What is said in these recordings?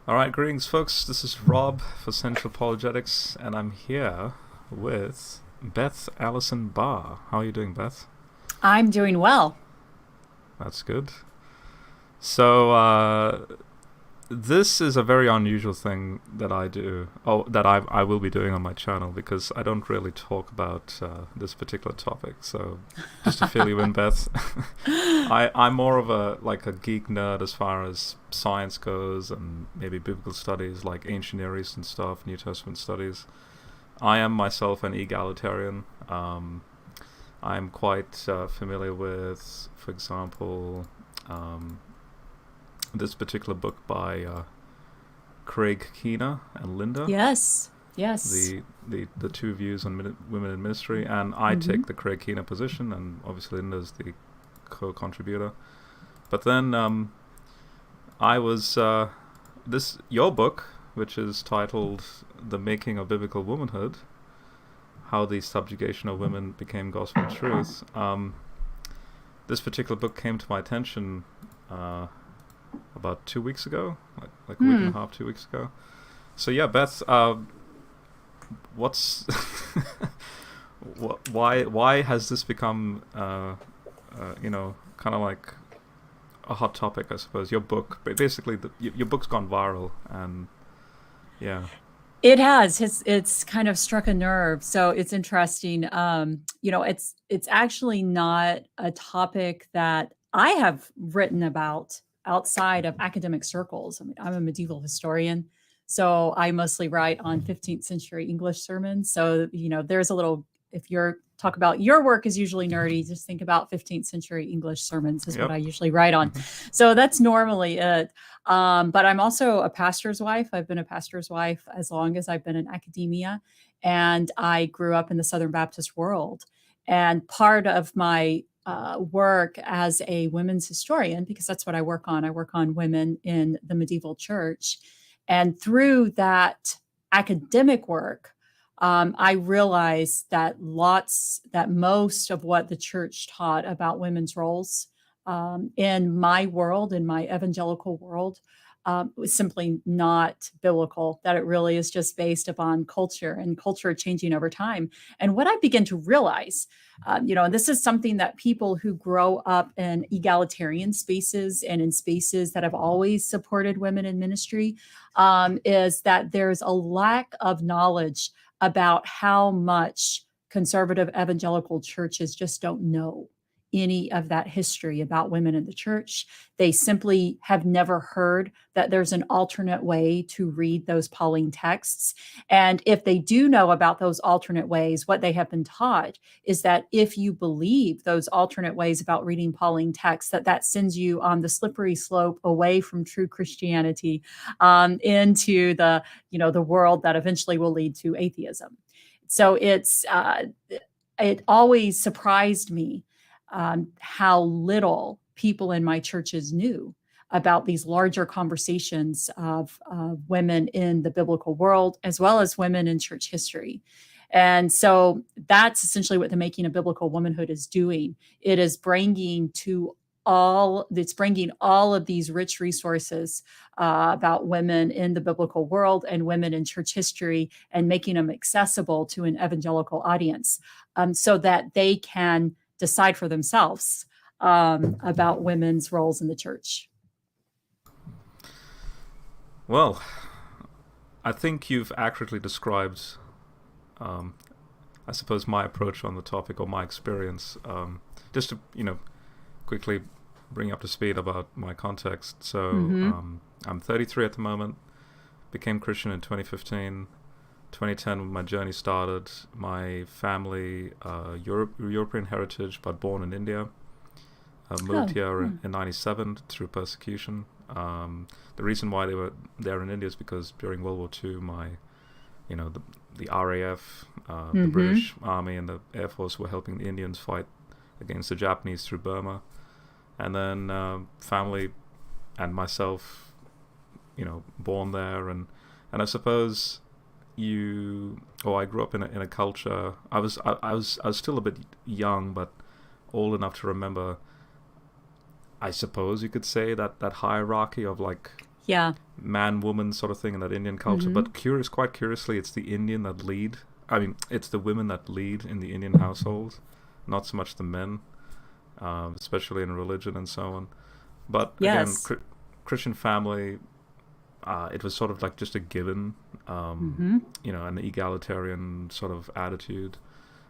All right, greetings, folks. This is Rob for Central Apologetics, and I'm here with Beth, Allison, Barr. How are you doing, Beth? I'm doing well. That's good. So, this is a very unusual thing that I do. Oh, that I will be doing on my channel because I don't really talk about this particular topic. So, just to fill you in, Beth, I'm more of a geek nerd as far as science goes and maybe biblical studies like ancient Near Eastern stuff, New Testament studies. I am myself an egalitarian. I'm quite familiar with, for example, um, this particular book by Craig Keener and Linda, Yes, yes. the two views on women in ministry, and I Hmm. take the Craig Keener position, and obviously Linda's the co-contributor. But then I was this your book, which is titled "The Making of Biblical Womanhood: How the Subjugation of Women Became Gospel Truth." This particular book came to my attention uh, about 2 weeks ago, like a week and a Hmm. half, 2 weeks ago. So yeah, Beth, what's why has this become kind of like a hot topic? I suppose your book, basically, your book's gone viral, and yeah. It has. It's kind of struck a nerve. So it's interesting. It's actually not a topic that I have written about outside of academic circles. I mean, I'm a medieval historian, so I mostly write on 15th century English sermons. So, there's a little, if you're talk about your work is usually nerdy, just think about 15th century English sermons is what Yep. I usually write on. Hmm. So that's normally it. But I'm also a pastor's wife. I've been a pastor's wife as long as I've been in academia, and I grew up in the Southern Baptist world. And part of my work as a women's historian, because that's what I work on women in the medieval church. And through that academic work, I realized that most of what the church taught about women's roles in my world, in my evangelical world, was simply not biblical, that it really is just based upon culture and culture changing over time. And what I begin to realize, and this is something that people who grow up in egalitarian spaces and in spaces that have always supported women in ministry, is that there's a lack of knowledge about how much conservative evangelical churches just don't know any of that history about women in the church. They simply have never heard that there's an alternate way to read those Pauline texts. And if they do know about those alternate ways, what they have been taught is that if you believe those alternate ways about reading Pauline texts, that sends you on the slippery slope away from true Christianity, into the world that eventually will lead to atheism. So it always surprised me how little people in my churches knew about these larger conversations of women in the biblical world, as well as women in church history. And so that's essentially what the Making of Biblical Womanhood is doing. It is bringing all of these rich resources about women in the biblical world and women in church history, and making them accessible to an evangelical audience, so that they can decide for themselves about women's roles in the church. Well, I think you've accurately described, um, I suppose, my approach on the topic or my experience. Just to quickly bring you up to speed about my context. So Mm-hmm. I'm 33 at the moment. Became Christian in 2015. 2010 when my journey started. My family, European heritage, but born in India. Moved Oh, here hmm. in '97 through persecution. The reason why they were there in India is because during World War II, the RAF, the Mm-hmm. British Army, and the Air Force were helping the Indians fight against the Japanese through Burma, and then family and myself, born there, and I suppose I grew up in a culture. I was still a bit young, but old enough to remember, I suppose you could say, that hierarchy of like Yeah. man-woman sort of thing in that Indian culture. Hmm. But quite curiously, it's the Indian that lead. I mean, it's the women that lead in the Indian household, not so much the men, especially in religion and so on. But again, Yes. Christian family, it was sort of like just a given, Hmm. an egalitarian sort of attitude.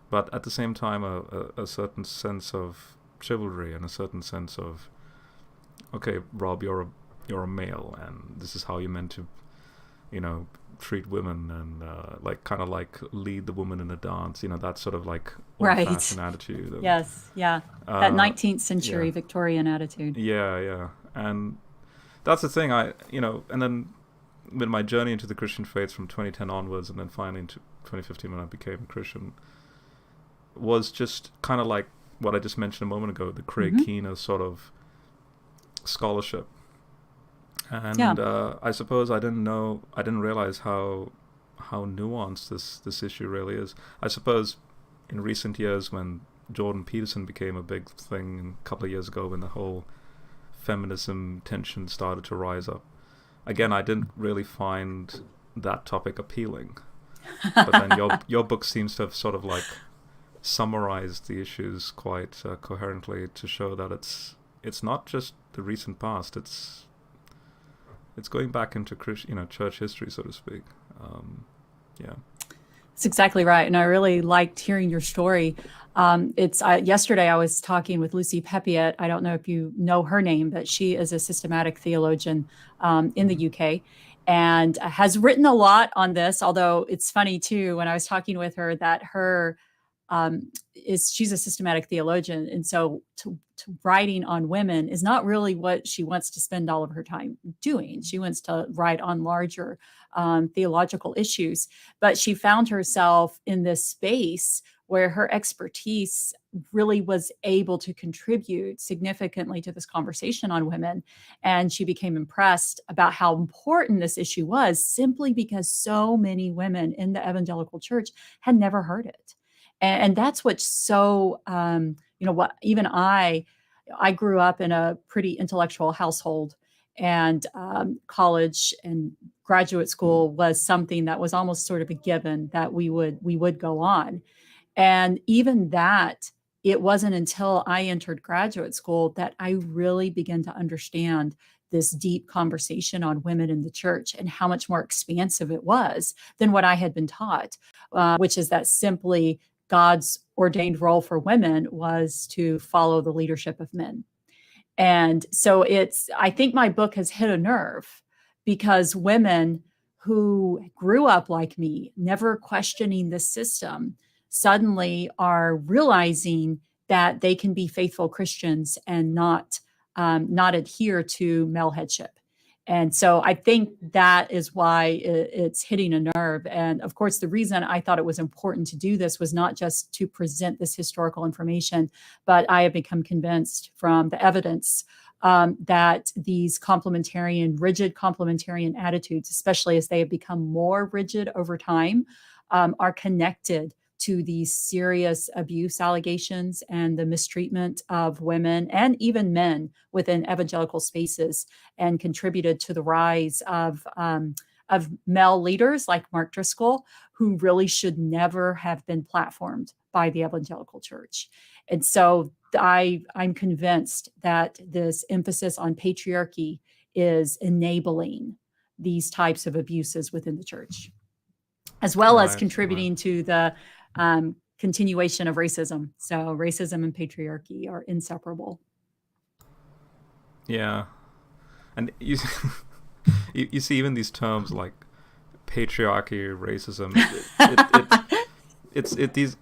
But at the same time, a certain sense of chivalry and a certain sense of, okay, Rob, you're a male, and this is how you're meant to, you know, treat women, and like kind of like lead the woman in a dance, that sort of like Right. old-fashioned attitude. And Yes. Yeah. That uh, 19th yeah, century Victorian attitude. yeah, and that's the thing. And then with my journey into the Christian faith from 2010 onwards, and then finally into 2015 when I became a Christian, was just kind of like what I just mentioned a moment ago, the Craig Hmm. Keener sort of scholarship. Yeah. And I suppose I didn't realize how nuanced this issue really is. I suppose in recent years, when Jordan Peterson became a big thing a couple of years ago, when the whole feminism tension started to rise up, again, I didn't really find that topic appealing. But then your book seems to have sort of like summarized the issues quite coherently to show that it's not just the recent past. It's going back into church history, so to speak. Yeah. That's exactly right. And I really liked hearing your story. It's Yesterday I was talking with Lucy Peppiatt. I don't know if you know her name, but she is a systematic theologian in the Hmm. UK and has written a lot on this. Although it's funny too, when I was talking with her, that her is she's a systematic theologian, and so to writing on women is not really what she wants to spend all of her time doing. She wants to write on larger theological issues, but she found herself in this space where her expertise really was able to contribute significantly to this conversation on women. And she became impressed about how important this issue was simply because so many women in the evangelical church had never heard it. And that's what's so, what even I grew up in a pretty intellectual household, and college and graduate school was something that was almost sort of a given that we would go on. And even that, it wasn't until I entered graduate school that I really began to understand this deep conversation on women in the church and how much more expansive it was than what I had been taught, which is that simply God's ordained role for women was to follow the leadership of men. And so I think my book has hit a nerve because women who grew up like me, never questioning the system, suddenly are realizing that they can be faithful Christians and not adhere to male headship. And so I think that is why it's hitting a nerve. And of course, the reason I thought it was important to do this was not just to present this historical information, but I have become convinced from the evidence that these rigid complementarian attitudes, especially as they have become more rigid over time, are connected to these serious abuse allegations and the mistreatment of women and even men within evangelical spaces, and contributed to the rise of male leaders like Mark Driscoll, who really should never have been platformed by the evangelical church. And so I'm convinced that this emphasis on patriarchy is enabling these types of abuses within the church, as well as Right. Right. contributing to the continuation of racism. So racism and patriarchy are inseparable. Yeah. And you, you see even these terms like patriarchy, racism. It these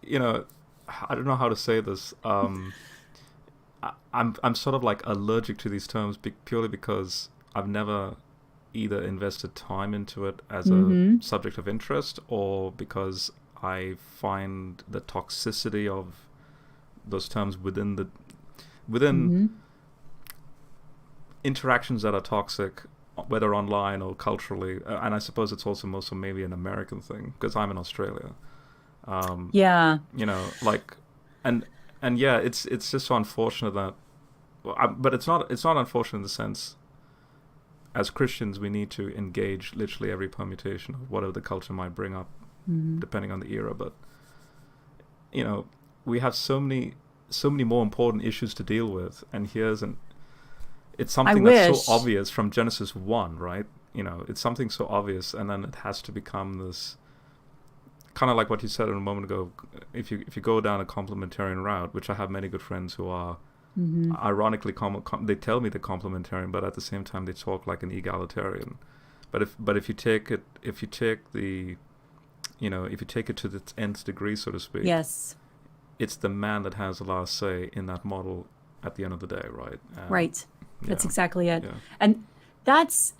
I don't know how to say this. I'm sort of like allergic to these terms purely because I've never either invested time into it as a Hmm. subject of interest, or because I find the toxicity of those terms within Hmm. interactions that are toxic, whether online or culturally. And I suppose it's also maybe an American thing because I'm in Australia. Um, Yeah. like, and yeah, it's just so unfortunate that, but it's not unfortunate in the sense. as Christians, we need to engage literally every permutation of whatever the culture might bring up, depending on the era. But we have so many more important issues to deal with, and it's something that's so obvious from Genesis 1, right? It's something so obvious, and then it has to become this kind of like what you said a moment ago. If you go down a complementarian route, which I have many good friends who are, ironically, they tell me they're complementarian, but at the same time they talk like an egalitarian. But if you take it to the nth degree, so to speak, yes, it's the man that has the last say in that model at the end of the day, right? Right. That's exactly it. Yeah. And that's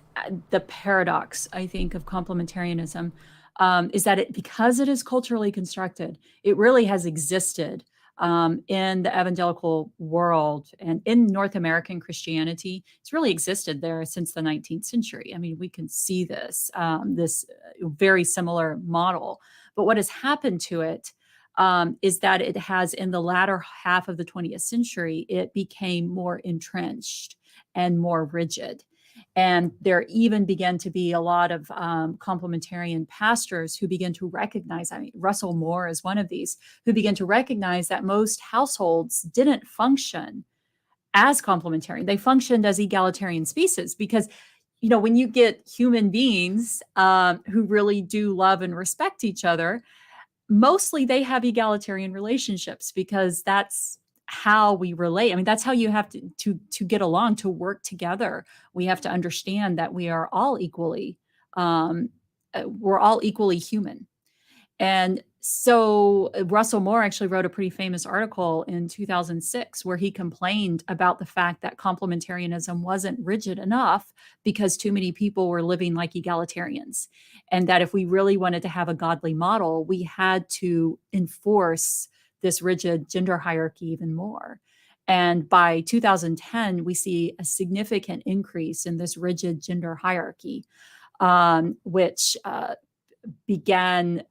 the paradox, I think, of complementarianism, is that because it is culturally constructed, it really has existed in the evangelical world and in North American Christianity. It's really existed there since the 19th century. I mean, we can see this very similar model. But what has happened to it is that it has, in the latter half of the 20th century, it became more entrenched and more rigid. And there even began to be a lot of complementarian pastors who began to recognize, Russell Moore is one of these, who began to recognize that most households didn't function as complementarian. They functioned as egalitarian species because, when you get human beings who really do love and respect each other, mostly they have egalitarian relationships because that's how we relate. I mean, that's how you have to get along, to work together. We have to understand that we are all equally, we're all equally human. And so Russell Moore actually wrote a pretty famous article in 2006 where he complained about the fact that complementarianism wasn't rigid enough because too many people were living like egalitarians. And that if we really wanted to have a godly model, we had to enforce this rigid gender hierarchy even more. And by 2010, we see a significant increase in this rigid gender hierarchy, which began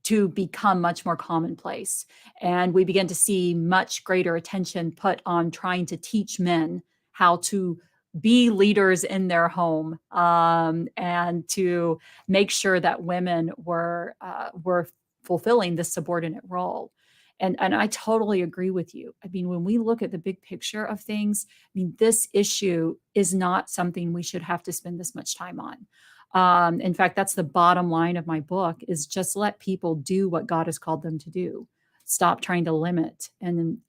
to become much more commonplace. And we began to see much greater attention put on trying to teach men how to be leaders in their home, and to make sure that women were fulfilling this subordinate role. And I totally agree with you. I mean, when we look at the big picture of things, I mean, this issue is not something we should have to spend this much time on. In fact, that's the bottom line of my book, is just let people do what God has called them to do. Stop trying to limit. And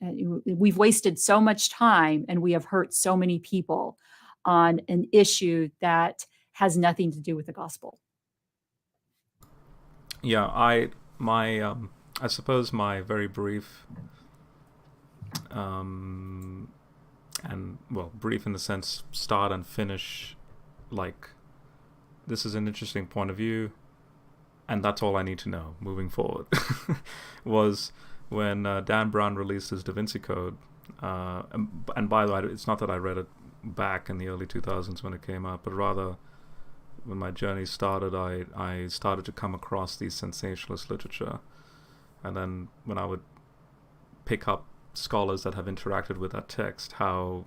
we've wasted so much time and we have hurt so many people on an issue that has nothing to do with the gospel. Yeah, I suppose my very brief, brief in the sense start and finish, like, this is an interesting point of view, and that's all I need to know moving forward, was when Dan Brown released his Da Vinci Code. And by the way, it's not that I read it back in the early 2000s when it came out, but rather when my journey started, I started to come across these sensationalist literature. And then when I would pick up scholars that have interacted with that text, how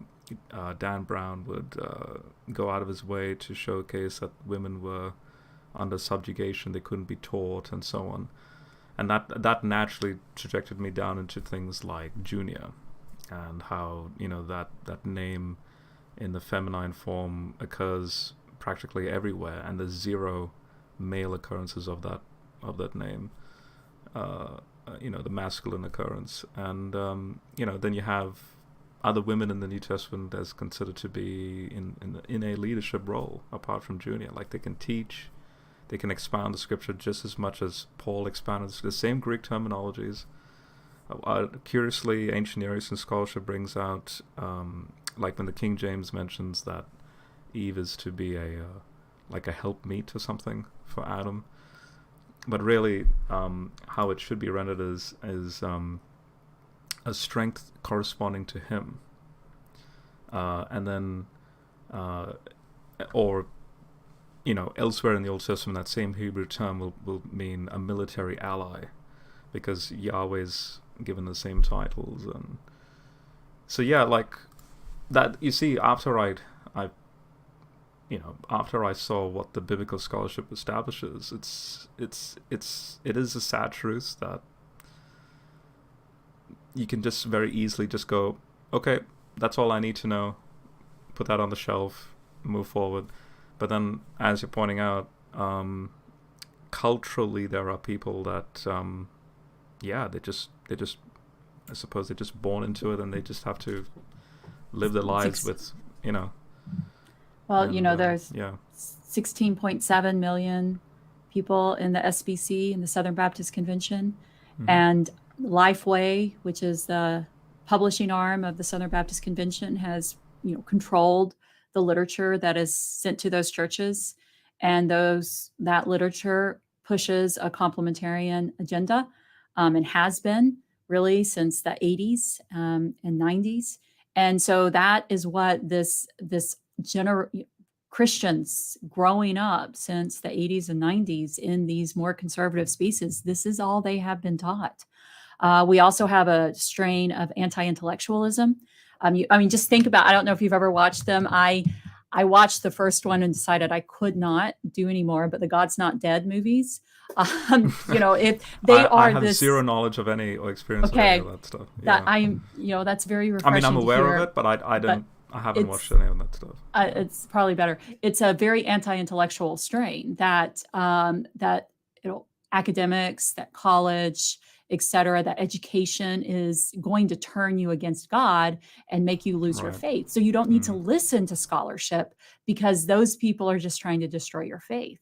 Dan Brown would go out of his way to showcase that women were under subjugation, they couldn't be taught, and so on. And that naturally trajected me down into things like Junior, and how that name in the feminine form occurs practically everywhere, and there's zero male occurrences of that name. The masculine occurrence, and then you have other women in the New Testament as considered to be in a leadership role apart from Junior. Like, they can teach, they can expound the scripture just as much as Paul expounded the same Greek terminologies. Curiously, ancient Near Eastern scholarship brings out, like when the King James mentions that Eve is to be a helpmeet or something for Adam. But really, how it should be rendered is a strength corresponding to him, and then, elsewhere in the Old Testament, that same Hebrew term will mean a military ally, because Yahweh's given the same titles, and so like that. You see, after I after I saw what the biblical scholarship establishes, it is a sad truth that you can just very easily just go, okay, that's all I need to know, put that on the shelf, move forward. But then, as you're pointing out, culturally there are people that, they just, I suppose they're just born into it, and they just have to live their lives with, Well, and there's 16.7 million people in the SBC, in the Southern Baptist Convention, and Lifeway, which is the publishing arm of the Southern Baptist Convention, has controlled the literature that is sent to those churches, and that literature pushes a complementarian agenda, and has been really since the 80s and 90s. And so that is what this Christians growing up since the 80s and 90s in these more conservative spaces, this is all they have been taught. We also have a strain of anti-intellectualism. Just think about, I don't know if you've ever watched them. I watched the first one and decided I could not do anymore, but the God's Not Dead movies, if they I have zero knowledge of any or experience of any of that stuff. That's very refreshing. I'm aware of it, but I haven't watched any of that stuff. It's probably better. It's a very anti-intellectual strain that academics, that college, etc., that education is going to turn you against God and make you lose your faith. So you don't need to listen to scholarship, because those people are just trying to destroy your faith.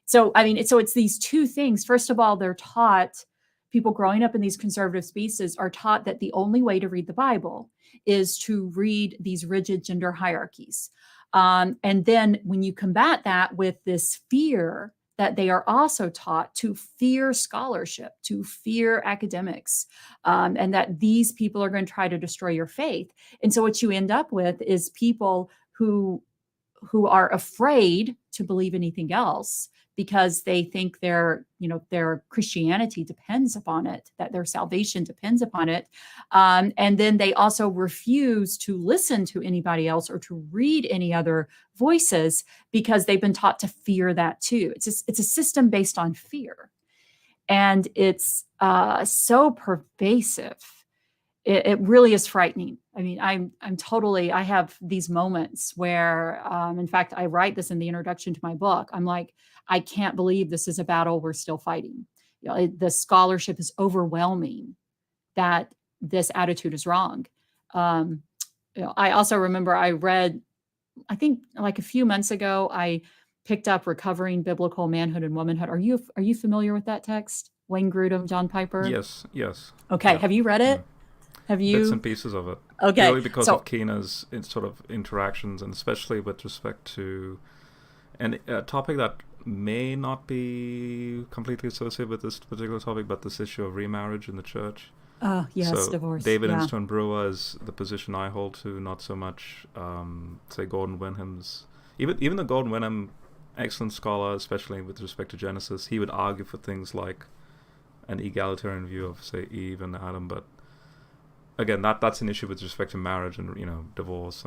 So it's these two things. First of all, they're taught, people growing up in these conservative spaces are taught that the only way to read the Bible is to read these rigid gender hierarchies. And then when you combat that with this fear, that they are also taught to fear scholarship, to fear academics, and that these people are going to try to destroy your faith. And so what you end up with is people who are afraid to believe anything else, because they think their Christianity depends upon it, that their salvation depends upon it. And then they also refuse to listen to anybody else or to read any other voices, because they've been taught to fear that too. It's a system based on fear. And it's so pervasive. It really is frightening. I have these moments where, in fact, I write this in the introduction to my book. I'm like, I can't believe this is a battle we're still fighting. The scholarship is overwhelming that this attitude is wrong. I also remember I read, I think like a few months ago, I picked up Recovering Biblical Manhood and Womanhood. Are you familiar with that text? Wayne Grudem, John Piper? Yes. Okay. Yeah. Have you read it? Have you? Bits and pieces of it. Okay. Purely because of Keena's sort of interactions, and especially with respect to a topic that may not be completely associated with this particular topic, but this issue of remarriage in the church. Oh, yes, so divorce. David Instone Brewer is the position I hold to, not so much, say, Gordon Wenham's. Even though Gordon Wenham, excellent scholar, especially with respect to Genesis, he would argue for things like an egalitarian view of, say, Eve and Adam, but again, that's an issue with respect to marriage and divorce,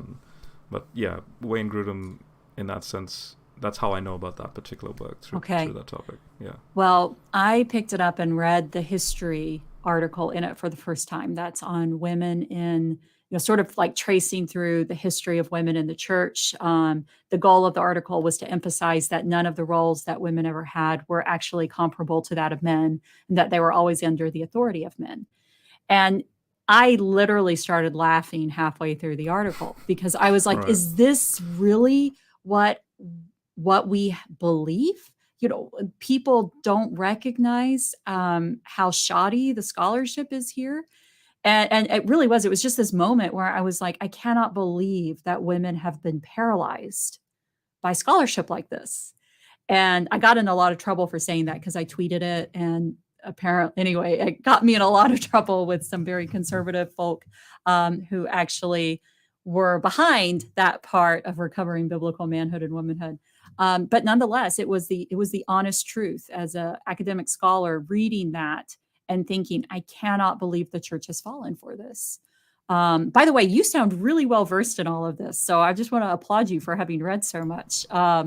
but yeah, Wayne Grudem, in that sense, that's how I know about that particular work through that topic. Yeah. Well, I picked it up and read the history article in it for the first time. That's on women in, sort of like tracing through the history of women in the church. The goal of the article was to emphasize that none of the roles that women ever had were actually comparable to that of men, and that they were always under the authority of men. And I literally started laughing halfway through the article, because I was like, is this really what we believe? People don't recognize how shoddy the scholarship is here. And it really was. It was just this moment where I was like, I cannot believe that women have been paralyzed by scholarship like this. And I got in a lot of trouble for saying that, because I tweeted it, and apparently, anyway, it got me in a lot of trouble with some very conservative folk who actually were behind that part of Recovering Biblical Manhood and Womanhood. But nonetheless, it was the honest truth as an academic scholar reading that and thinking, I cannot believe the church has fallen for this. By the way, you sound really well versed in all of this, so I just want to applaud you for having read so much. I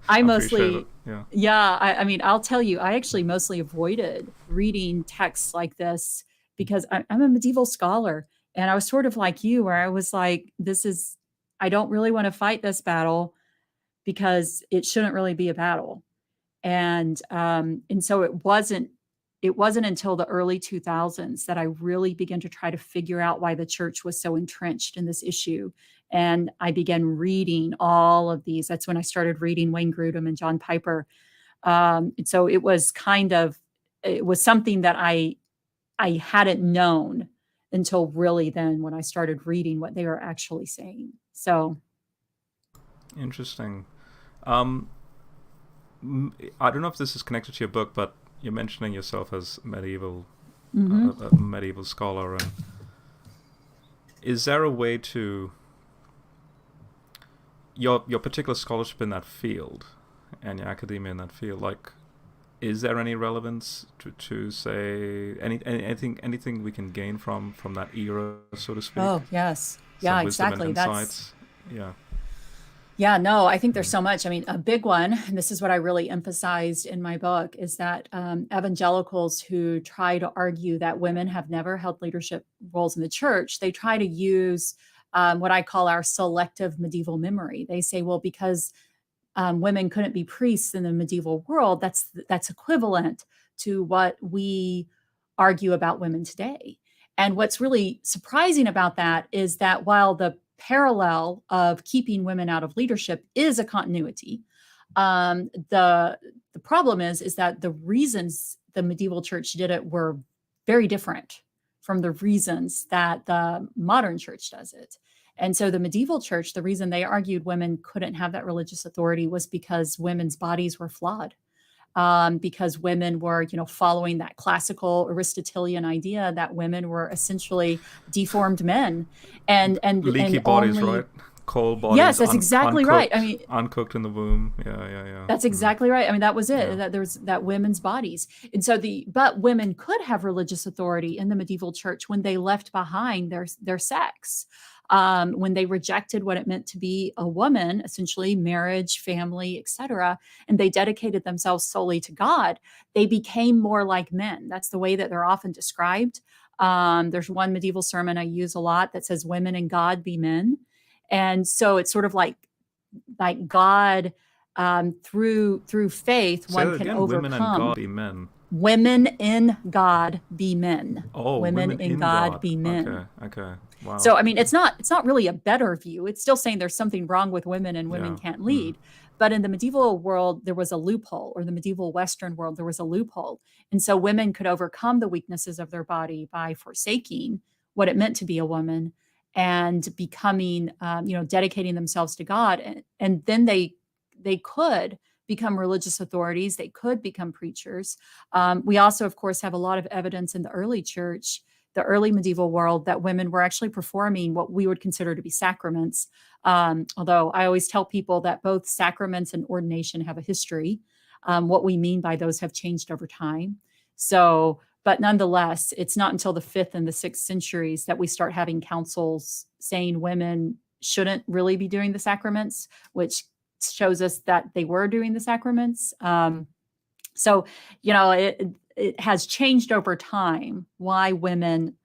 I appreciate it. mostly, Yeah. yeah, I mean, I'll tell you, I actually mostly avoided reading texts like this because I'm a medieval scholar. And I was sort of like you, where I was like, I don't really want to fight this battle because it shouldn't really be a battle. And so it wasn't until the early 2000s that I really began to try to figure out why the church was so entrenched in this issue. And I began reading all of these. That's when I started reading Wayne Grudem and John Piper. And so it was something that I hadn't known until really then when I started reading what they were actually saying. So, Interesting. Um, I don't know if this is connected to your book, but you're mentioning yourself as mhm. a medieval scholar, and is there a way to your particular scholarship in that field and your academia in that field, like, is there any relevance to say anything we can gain from that era, so to speak? Oh, yes. Yeah, Some wisdom and exactly. insights. Yeah. Yeah, no, I think there's Mm. so much. I mean, a big one, and this is what I really emphasized in my book, is that evangelicals who try to argue that women have never held leadership roles in the church, they try to use what I call our selective medieval memory. They say, well, because women couldn't be priests in the medieval world, that's equivalent to what we argue about women today. And what's really surprising about that is that while the parallel of keeping women out of leadership is a continuity, the problem is that the reasons the medieval church did it were very different from the reasons that the modern church does it. And so the medieval church, the reason they argued women couldn't have that religious authority was because women's bodies were flawed. Because women were, following that classical Aristotelian idea that women were essentially deformed men, and Leaky bodies, only right? Cold yes, bodies, that's exactly right. I mean, uncooked in the womb. Yeah, yeah, yeah. that's Mm. exactly right. I mean, that was it. Yeah. That there was that women's bodies, and so but women could have religious authority in the medieval church when they left behind their sex, when they rejected what it meant to be a woman, essentially marriage, family, etc., and they dedicated themselves solely to God. They became more like men. That's the way that they're often described. There's one medieval sermon I use a lot that says, "Women and God be men," and so it's sort of like God, through faith, Say one that can again. Women and God overcome. be men. Women in God be men. Oh, Women women in in God God. be men. Okay, okay. Wow. So I mean, it's not really a better view. It's still saying there's something wrong with women and women Yeah. can't Mm. lead. But in the medieval world, there was a loophole, or the medieval Western world, there was a loophole. And so women could overcome the weaknesses of their body by forsaking what it meant to be a woman and becoming, dedicating themselves to God. And then they could become religious authorities. They could become preachers. We also, of course, have a lot of evidence in the early church, the early medieval world, that women were actually performing what we would consider to be sacraments. Although I always tell people that both sacraments and ordination have a history. What we mean by those have changed over time. So, but nonetheless, it's not until the fifth and the sixth centuries that we start having councils saying women shouldn't really be doing the sacraments, which shows us that they were doing the sacraments. So, it has changed over time why women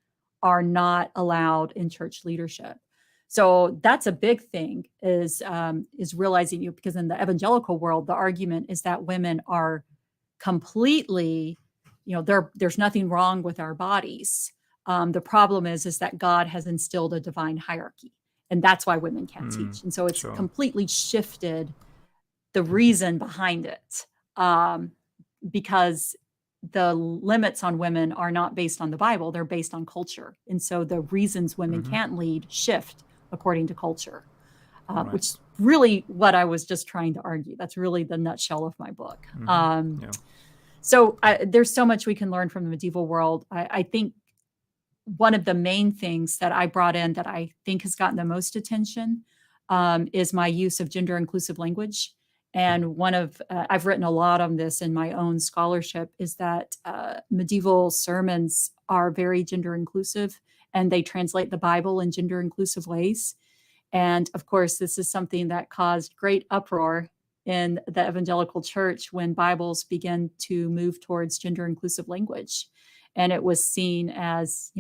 are not allowed in church leadership. So that's a big thing, is realizing, because in the evangelical world, the argument is that women are completely, there's nothing wrong with our bodies. The problem is that God has instilled a divine hierarchy, and that's why women can't Mm. teach. And so it's Sure. completely shifted the reason behind it, because the limits on women are not based on the Bible, they're based on culture. And so the reasons women Mm-hmm. can't lead shift according to culture, Right. which is really what I was just trying to argue. That's really the nutshell of my book. Mm-hmm. Yeah. So there's so much we can learn from the medieval world. I think one of the main things that I brought in that I think has gotten the most attention, is my use of gender inclusive language. And I've written a lot on this in my own scholarship, is that medieval sermons are very gender inclusive, and they translate the Bible in gender inclusive ways. And of course, this is something that caused great uproar in the evangelical church when Bibles began to move towards gender inclusive language. And it was seen as,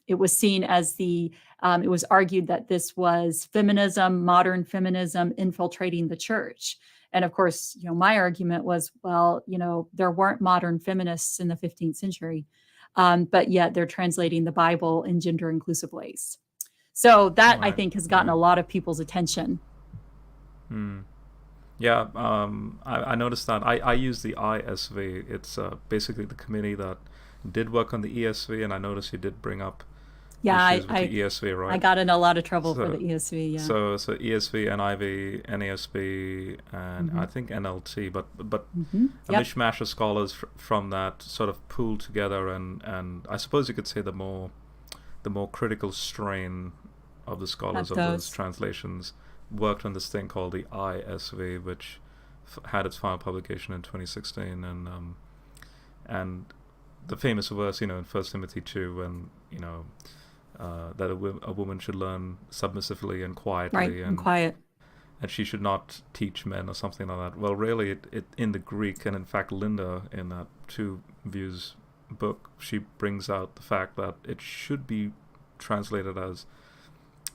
it was seen as it was argued that this was feminism, modern feminism infiltrating the church. And of course, my argument was, well, there weren't modern feminists in the 15th century, but yet they're translating the Bible in gender inclusive ways. So that, I think, has gotten a lot of people's attention. Yeah, I noticed that. I use the ISV. It's basically the committee that did work on the ESV, and I noticed you did bring up issues with the ESV, right? I got in a lot of trouble for the ESV, yeah. So ESV, NIV, NASB, and I think NLT, but a mishmash of scholars from that sort of pooled together, and I suppose you could say the more critical strain of the scholars of those translations worked on this thing called the ISV, which had its final publication in 2016, and the famous verse, in 1 Timothy 2, when that a woman should learn submissively and quietly, right, and quiet, and she should not teach men or something like that. Well, really, it in the Greek, and in fact, Linda in that Two Views book, she brings out the fact that it should be translated as,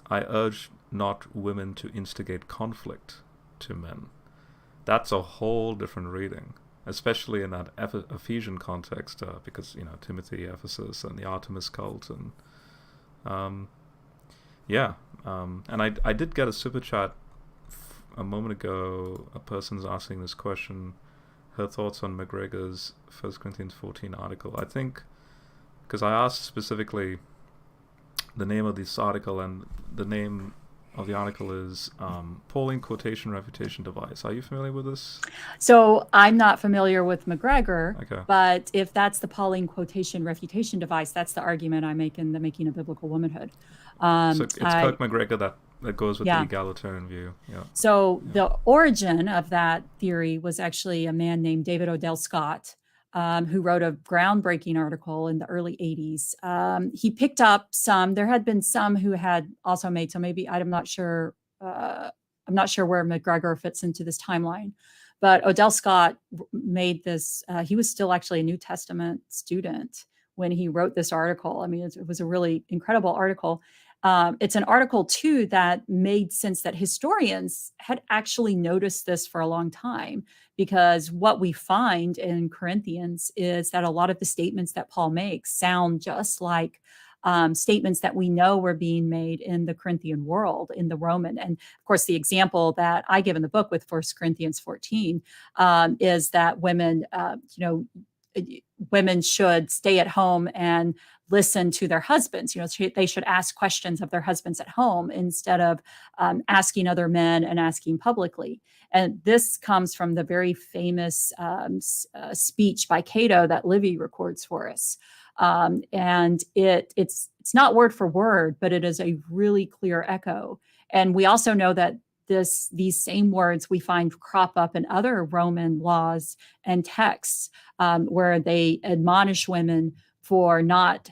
"I urge not women to instigate conflict to men." That's a whole different reading, especially in that Ephesian context, because Timothy, Ephesus, and the Artemis cult, and and I did get a super chat a moment ago. A person's asking this question, her thoughts on McGregor's 1 Corinthians 14 article. I think because I asked specifically the name of this article, and the name of the article is Pauline Quotation Refutation Device. Are you familiar with this? So I'm not familiar with McGregor, okay. But if that's the Pauline Quotation Refutation Device, that's the argument I make in The Making of Biblical Womanhood. So it's Kirk McGregor that goes with the egalitarian view. Yeah. So the origin of that theory was actually a man named David Odell Scott, who wrote a groundbreaking article in the early 80s. He picked up some, there had been some who had also made, so maybe I'm not sure where McGregor fits into this timeline, but Odell Scott made this, he was still actually a New Testament student when he wrote this article. I mean, it was a really incredible article. It's an article, too, that made sense that historians had actually noticed this for a long time, because what we find in Corinthians is that a lot of the statements that Paul makes sound just like statements that we know were being made in the Corinthian world, in the Roman. And of course, the example that I give in the book with 1 Corinthians 14 is that women, women should stay at home and listen to their husbands. They should ask questions of their husbands at home instead of asking other men and asking publicly. And this comes from the very famous speech by Cato that Livy records for us. And it's not word for word, but it is a really clear echo. And we also know that these same words we find crop up in other Roman laws and texts, where they admonish women for not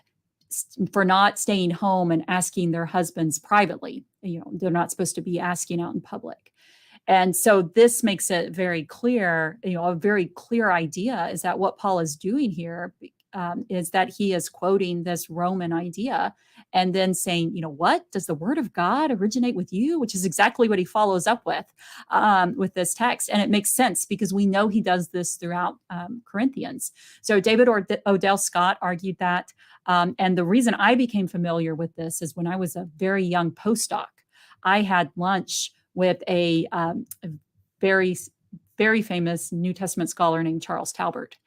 staying home and asking their husbands privately. They're not supposed to be asking out in public. And so this makes it very clear, a very clear idea is that what Paul is doing here is that he is quoting this Roman idea and then saying, what, does the word of God originate with you? Which is exactly what he follows up with this text. And it makes sense because we know he does this throughout Corinthians. So David Odell Scott argued that. And the reason I became familiar with this is when I was a very young postdoc, I had lunch with a very, very famous New Testament scholar named Charles Talbert.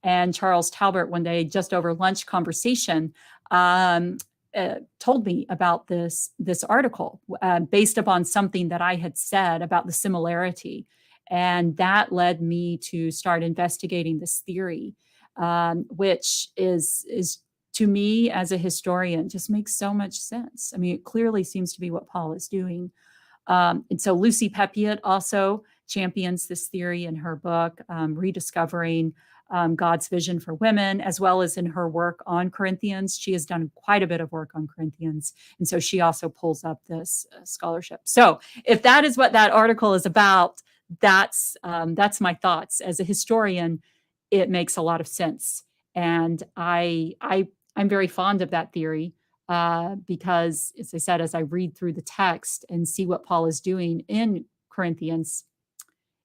And Charles Talbert, one day, just over lunch conversation, told me about this article based upon something that I had said about the similarity. And that led me to start investigating this theory, which is to me as a historian, just makes so much sense. I mean, it clearly seems to be what Paul is doing. And so Lucy Peppiatt also champions this theory in her book, Rediscovering God's vision for women, as well as in her work on Corinthians. She has done quite a bit of work on Corinthians. And so she also pulls up this scholarship. So if that is what that article is about, that's my thoughts. As a historian, it makes a lot of sense. And I'm very fond of that theory because, as I said, as I read through the text and see what Paul is doing in Corinthians,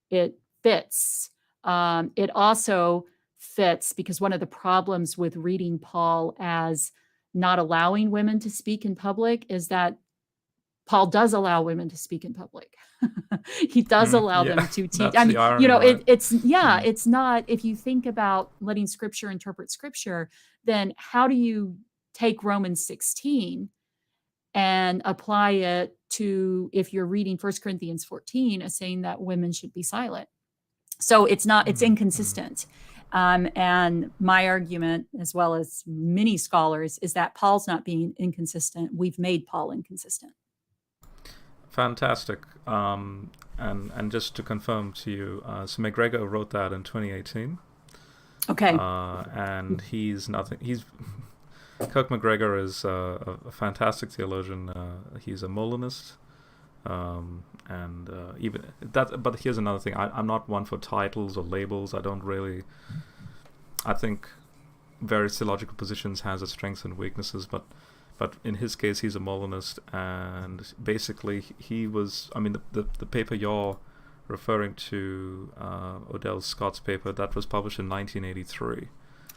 it fits. It also fits because one of the problems with reading Paul as not allowing women to speak in public is that Paul does allow women to speak in public. He does allow them to teach. I mean, the irony, right? It's not, if you think about letting scripture interpret scripture, then how do you take Romans 16 and apply it to, if you're reading 1 Corinthians 14 as saying that women should be silent? So it's inconsistent. And my argument, as well as many scholars, is that Paul's not being inconsistent. We've made Paul inconsistent. Fantastic. And just to confirm to you, so McGregor wrote that in 2018. Okay. And Kirk McGregor is a fantastic theologian. He's a Molinist. Even that, but here's another thing. I'm not one for titles or labels. I think various theological positions has its strengths and weaknesses, but in his case, he's a Molinist, and basically he was. I mean, the paper you're referring to, Odell Scott's paper, that was published in 1983.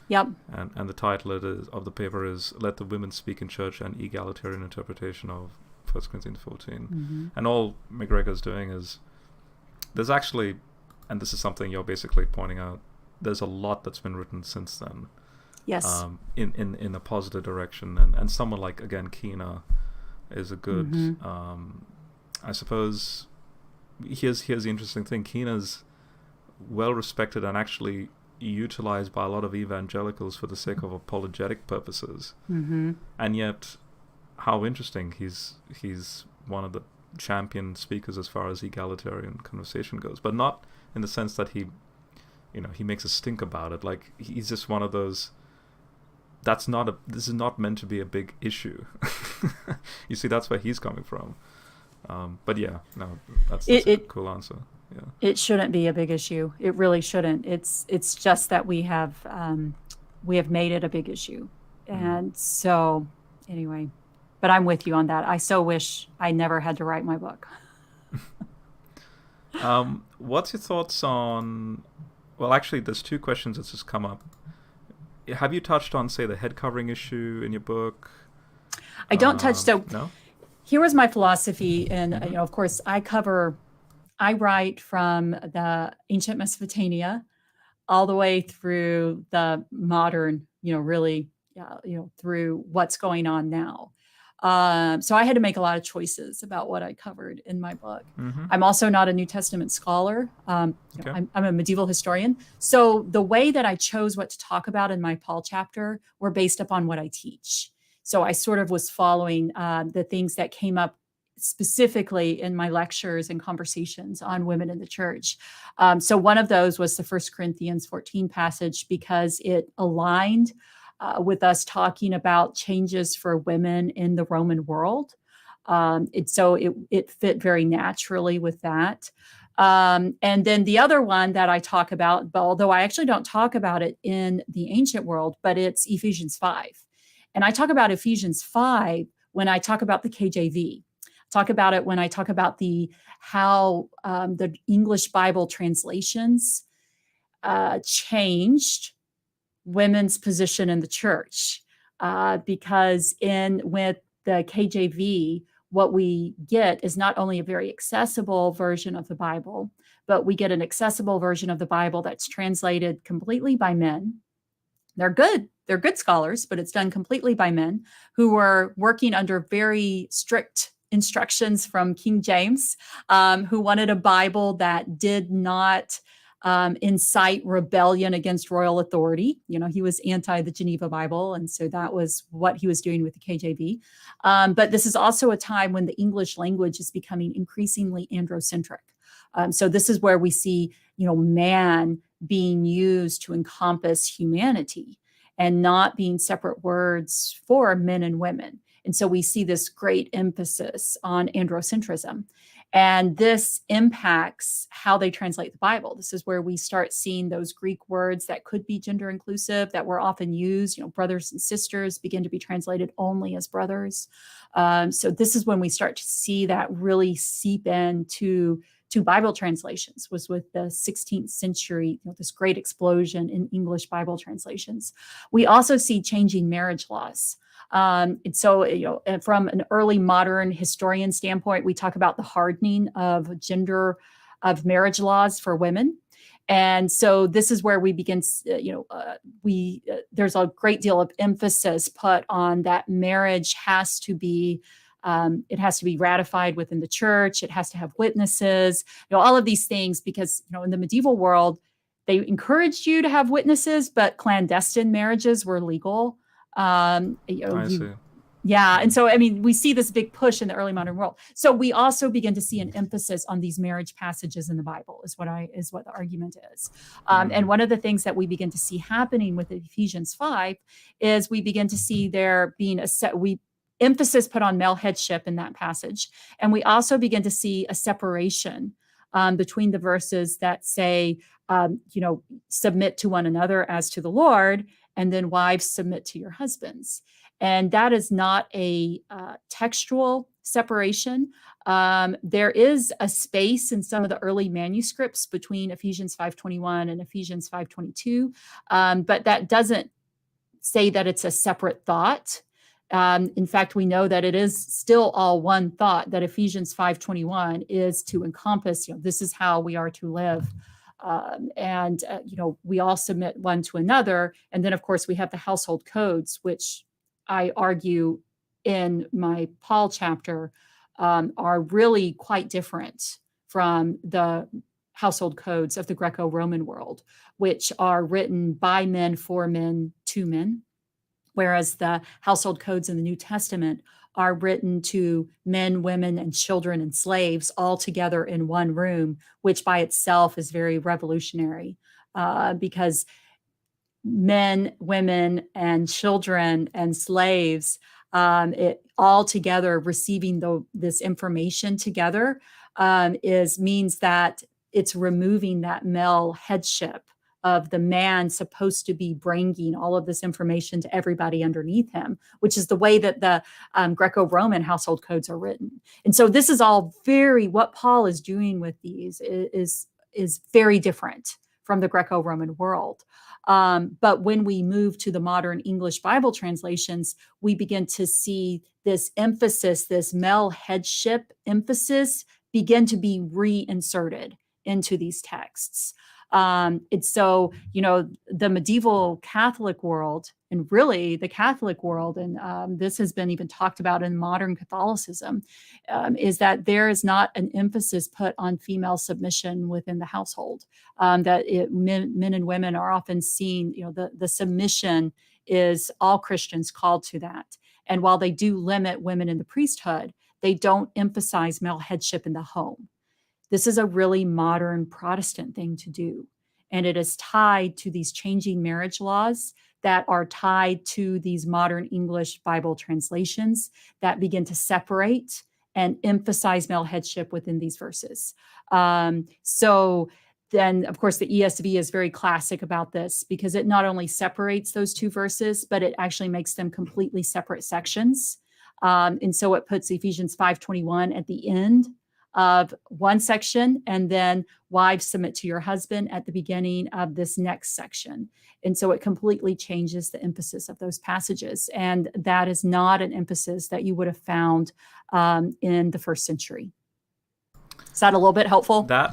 Yep. And the title of the paper is "Let the Women Speak in Church: An Egalitarian Interpretation of 1 Corinthians 14." Mm-hmm. And all McGregor's doing is, there's actually, and this is something you're basically pointing out, there's a lot that's been written since then. Yes. In a positive direction, and someone like, again, Keener is a good. I suppose here's the interesting thing. Keener's well respected and actually utilized by a lot of evangelicals for the sake of apologetic purposes, and yet, how interesting, he's one of the champion speakers as far as egalitarian conversation goes, but not in the sense that he makes a stink about it. Like, he's just one of those. This is not meant to be a big issue. You see, that's where he's coming from. But yeah, no, that's a cool answer. Yeah. It shouldn't be a big issue. It really shouldn't. It's just that we have made it a big issue. And so anyway, but I'm with you on that. I so wish I never had to write my book. What's your thoughts on, well, actually, there's two questions that's just come up. Have you touched on, say, the head covering issue in your book? I don't touch. So no? Here was my philosophy. And, of course, I write from the ancient Mesopotamia all the way through the modern, really, through what's going on now. So I had to make a lot of choices about what I covered in my book. I'm also not a New Testament scholar. I'm a medieval historian. So the way that I chose what to talk about in my Paul chapter were based upon what I teach. So I sort of was following the things that came up specifically in my lectures and conversations on women in the church. So one of those was the 1 Corinthians 14 passage, because it aligned with us talking about changes for women in the Roman world. It fit very naturally with that. And then the other one that I talk about, although I actually don't talk about it in the ancient world, but it's Ephesians 5. And I talk about Ephesians 5 when I talk about the KJV. Talk about it when I talk about how the English Bible translations changed women's position in the church, because with the KJV, what we get is not only a very accessible version of the Bible, but we get an accessible version of the Bible that's translated completely by men. They're good scholars, but it's done completely by men who were working under very strict instructions from King James, who wanted a Bible that did not incite rebellion against royal authority. He was anti the Geneva Bible, and so that was what he was doing with the KJV. But this is also a time when the English language is becoming increasingly androcentric. So this is where we see, man being used to encompass humanity and not being separate words for men and women. And so we see this great emphasis on androcentrism. And this impacts how they translate the Bible. This is where we start seeing those Greek words that could be gender inclusive, that were often used, brothers and sisters begin to be translated only as brothers. So this is when we start to see that really seep into Bible translations, was with the 16th century, this great explosion in English Bible translations. We also see changing marriage laws. And so, from an early modern historian standpoint, we talk about the hardening of marriage laws for women. And so this is where we begin, there's a great deal of emphasis put on that marriage has to be, it has to be ratified within the church. It has to have witnesses, all of these things, because, in the medieval world, they encouraged you to have witnesses, but clandestine marriages were legal. I see. Yeah. And so, we see this big push in the early modern world. So we also begin to see an emphasis on these marriage passages in the Bible is what the argument is. And one of the things that we begin to see happening with Ephesians 5 is we begin to see there being emphasis put on male headship in that passage. And we also begin to see a separation between the verses that say, submit to one another as to the Lord, and then wives submit to your husbands. And that is not a textual separation. There is a space in some of the early manuscripts between Ephesians 5:21 and Ephesians 5:22, but that doesn't say that it's a separate thought. In fact, we know that it is still all one thought, that Ephesians 5:21 is to encompass, this is how we are to live. We all submit one to another. And then, of course, we have the household codes, which I argue in my Paul chapter are really quite different from the household codes of the Greco-Roman world, which are written by men, for men, to men, whereas the household codes in the New Testament are written to men, women, and children and slaves all together in one room, which by itself is very revolutionary because men, women, and children and slaves, it all together receiving this information together means that it's removing that male headship of the man supposed to be bringing all of this information to everybody underneath him, which is the way that the Greco-Roman household codes are written. And so this is all what Paul is doing with these is very different from the Greco-Roman world. But when we move to the modern English Bible translations, we begin to see this emphasis, this male headship emphasis, begin to be reinserted into these texts. And so, the medieval Catholic world, and really the Catholic world, and this has been even talked about in modern Catholicism, is that there is not an emphasis put on female submission within the household. Men and women are often seen, the submission is all Christians called to that. And while they do limit women in the priesthood, they don't emphasize male headship in the home. This is a really modern Protestant thing to do. And it is tied to these changing marriage laws that are tied to these modern English Bible translations that begin to separate and emphasize male headship within these verses. So then, of course, the ESV is very classic about this because it not only separates those two verses, but it actually makes them completely separate sections. And so it puts Ephesians 5:21 at the end of one section, and then wives submit to your husband at the beginning of this next section. And so it completely changes the emphasis of those passages. And that is not an emphasis that you would have found in the first century. Is that a little bit helpful? That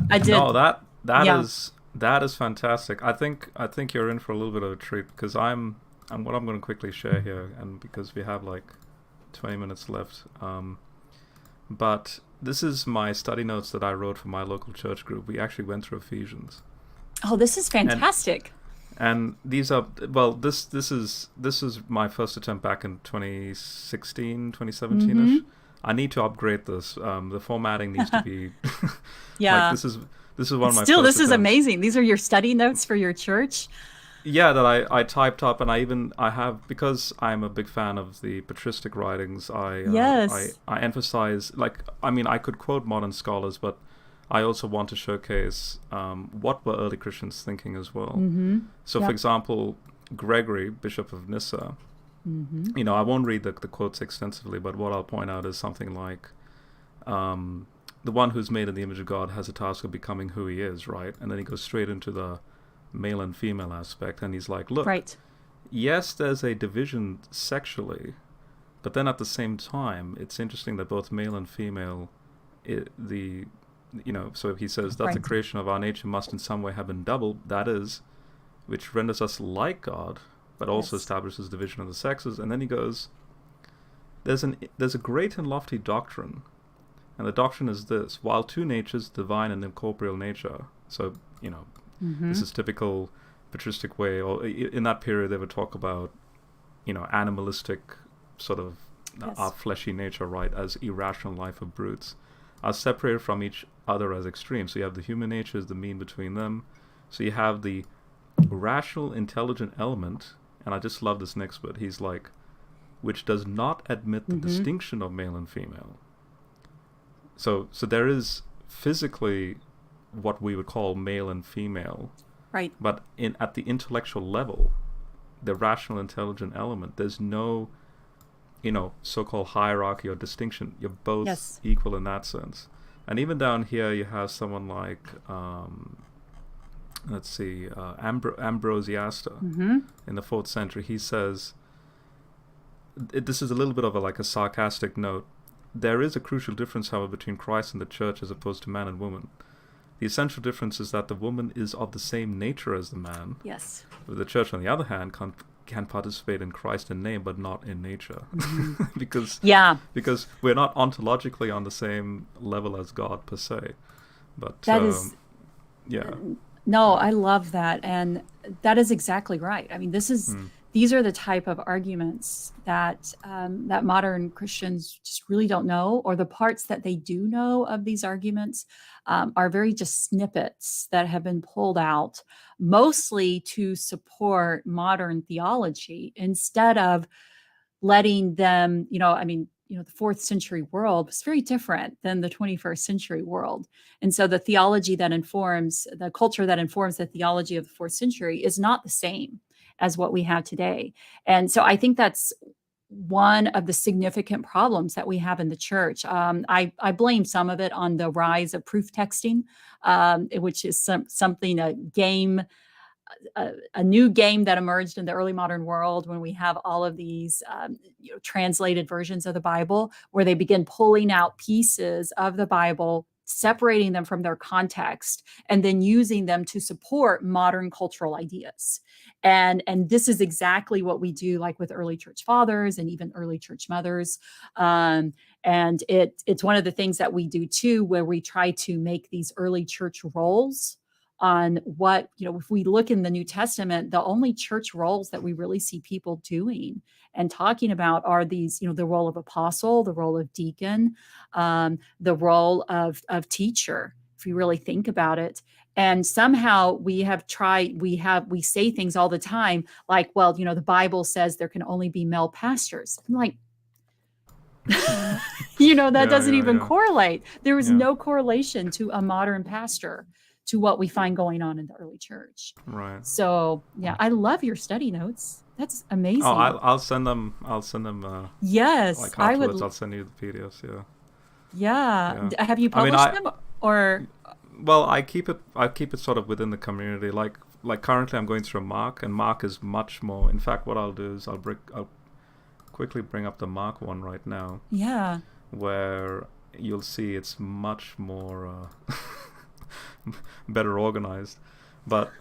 is fantastic. I think you're in for a little bit of a treat because and what I'm going to quickly share here, and because we have like 20 minutes left, but this is my study notes that I wrote for my local church group. We actually went through Ephesians. Oh, this is fantastic. And these are, this is my first attempt back in 2016, 2017-ish. Mm-hmm. I need to upgrade this. The formatting needs to be yeah. Like This is one of my Still, first this is attempts. amazing. These are your study notes for your church? Yeah, that I typed up, and I have, because I'm a big fan of the patristic writings. Yes. I emphasize, like, I mean, I could quote modern scholars, but I also want to showcase what were early Christians thinking as well. Mm-hmm. So, for Yep. example, Gregory, Bishop of Nyssa, Mm-hmm. I won't read the quotes extensively, but what I'll point out is something like, um, the one who's made in the image of God has a task of becoming who he is, right? And then he goes straight into the male and female aspect, and he's like, look, Right. yes, there's a division sexually, but then at the same time, it's interesting that both male and female, so he says that the Right. creation of our nature must in some way have been double, that is, which renders us like God, but also Yes. establishes division of the sexes. And then he goes, there's a great and lofty doctrine, and the doctrine is this: while two natures, divine and incorporeal nature, so Mm-hmm. this is typical patristic way, or in that period they would talk about, animalistic sort of our Yes. fleshy nature, right, as irrational life of brutes, are separated from each other as extremes. So you have the human nature as the mean between them. So you have the rational, intelligent element, and I just love this next bit. He's like, which does not admit the Mm-hmm. distinction of male and female. So there is physically what we would call male and female, Right. but at the intellectual level, the rational intelligent element, there's no so-called hierarchy or distinction. You're both Yes. equal in that sense. And even down here you have someone like let's see, Ambrosiaster Mm-hmm. in the 4th century. He says, this is a little bit of a sarcastic note, there is a crucial difference, however, between Christ and the church as opposed to man and woman. The essential difference is that the woman is of the same nature as the man. Yes. The church, on the other hand, can participate in Christ in name, but not in nature. Mm-hmm. because Yeah. we're not ontologically on the same level as God, per se. But, That is yeah. No, I love that. And that is exactly right. I mean, these are the type of arguments that that modern Christians just really don't know, or the parts that they do know of these arguments are very just snippets that have been pulled out, mostly to support modern theology instead of letting them, I mean, the 4th century world was very different than the 21st century world. And so the theology that informs the culture that informs the theology of the 4th century is not the same as what we have today. And so I think that's one of the significant problems that we have in the church. I blame some of it on the rise of proof texting, which is something, a new game that emerged in the early modern world when we have all of these translated versions of the Bible, where they begin pulling out pieces of the Bible, separating them from their context, and then using them to support modern cultural ideas. And this is exactly what we do, like with early church fathers and even early church mothers. And it's one of the things that we do too, where we try to make these early church roles on what, if we look in the New Testament, the only church roles that we really see people doing and talking about are these, the role of apostle, the role of deacon, the role of teacher, if you really think about it. And somehow we say things all the time like, well, the Bible says there can only be male pastors. I'm like, that Yeah, doesn't yeah, even yeah. correlate. There is Yeah. no correlation to a modern pastor to what we find going on in the early church. Right. So yeah, I love your study notes. That's amazing. Oh, I'll send them. Yes, Like I afterwards, would. I'll send you the PDFs. Yeah. Yeah. Yeah. Have you I mean, published them or? well, I keep it sort of within the community. Like currently, I'm going through Mark, and Mark is much more. In fact, what I'll do is I'll quickly bring up the Mark one right now, Yeah. where you'll see it's much more better organized. But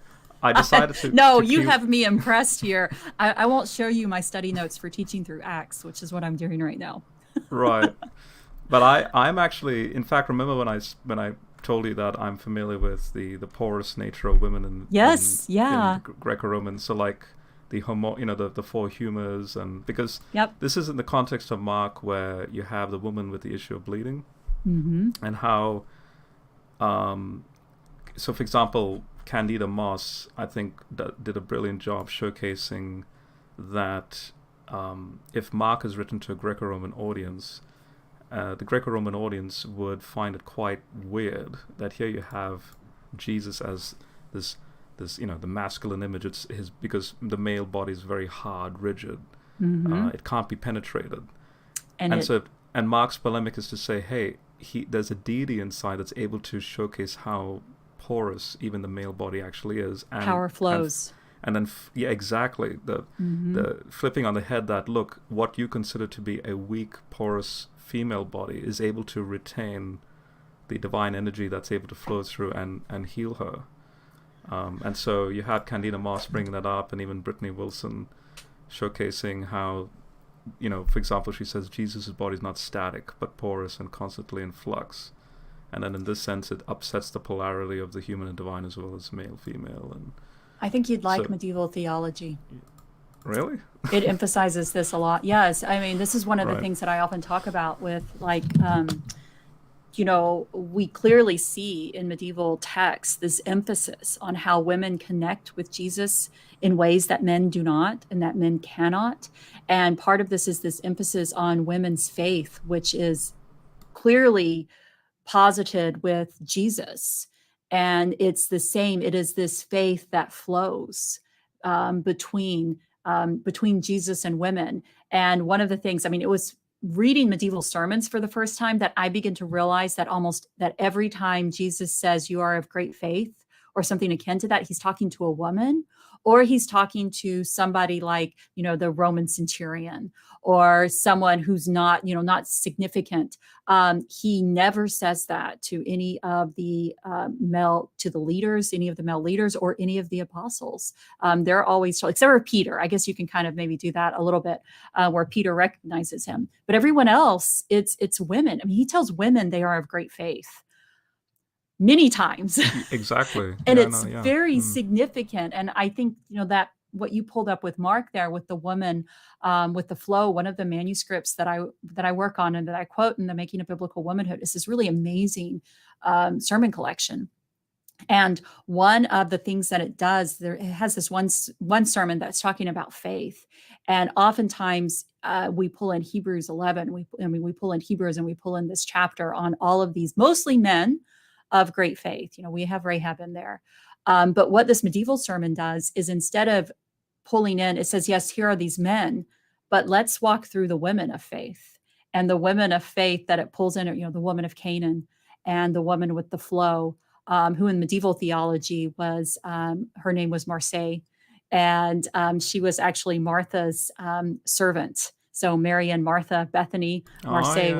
I decided to. No, to you keep, have me impressed here. I won't show you my study notes for teaching through Acts, which is what I'm doing right now. right. But I'm actually, in fact, remember when I told you that I'm familiar with the porous nature of women Yes, yeah. in Greco-Roman. So like the the four humors, and because Yep. this is in the context of Mark, where you have the woman with the issue of bleeding, Mm-hmm. and how so for example, Candida Moss, I think, did a brilliant job showcasing that if Mark is written to a Greco-Roman audience, the Greco-Roman audience would find it quite weird that here you have Jesus as this the masculine image. It's his, because the male body is very hard, rigid. It can't be penetrated, and Mark's polemic is to say, hey, there's a deity inside that's able to showcase how porous even the male body actually is, and power flows. And then, exactly, the flipping on the head that, look, what you consider to be a weak, porous female body is able to retain the divine energy that's able to flow through and heal her. And so you had Candida Moss bringing that up, and even Brittany Wilson showcasing how, for example, she says Jesus' body is not static, but porous and constantly in flux. And then in this sense, it upsets the polarity of the human and divine as well as male, female. And I think you'd like medieval theology. Really? It emphasizes this a lot. Yes. I mean, this is one of the things that I often talk about with, like, we clearly see in medieval texts this emphasis on how women connect with Jesus in ways that men do not and that men cannot. And part of this is this emphasis on women's faith, which is clearly posited with Jesus. And it's the same. It is this faith that flows between Jesus and women. And one of the things, I mean, it was reading medieval sermons for the first time that I begin to realize that every time Jesus says you are of great faith or something akin to that, he's talking to a woman, or he's talking to somebody like, the Roman centurion, or someone who's not significant. He never says that to any of the leaders, any of the male leaders, or any of the apostles. They're always told, except for Peter. I guess you can kind of maybe do that a little bit, where Peter recognizes him. But everyone else, it's women. I mean, he tells women they are of great faith many times. Exactly. And it's very significant. And I think, that what you pulled up with Mark there with the woman, with the flow, one of the manuscripts that I work on and that I quote in the Making of Biblical Womanhood is this really amazing sermon collection. And one of the things that it does, it has this one sermon that's talking about faith. And oftentimes we pull in Hebrews 11, we pull in Hebrews, and we pull in this chapter on all of these, mostly men of great faith. We have Rahab in there. But what this medieval sermon does is, instead of pulling in, it says, yes, here are these men, but let's walk through the women of faith. And the women of faith that it pulls in, the woman of Canaan and the woman with the flow, who in medieval theology was, her name was Marseille. And she was actually Martha's servant. So Mary and Martha, Bethany, Marseille